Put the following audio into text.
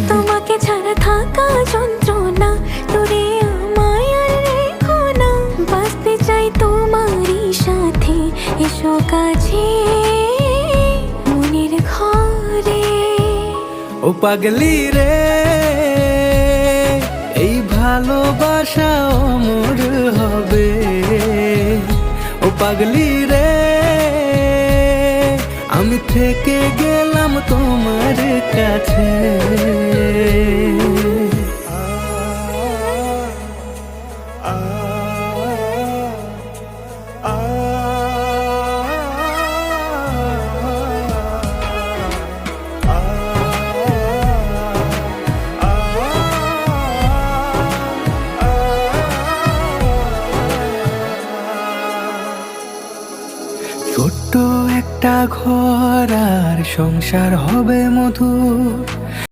তোমাকে ছাড়া থাকা যন্ত্রণা, দূরে আমায় আর রেখো না। বাঁচতে চাই তোমারই সাথে, এসো কাছে মনের ঘরে। ও পাগলি রে, এই ভালোবাসা অমর হবে। ও পাগলি রে, আমি থেকে গেলাম তোমার কাছে। ছোট্ট একটা ঘর আর সংসার হবে মধুর।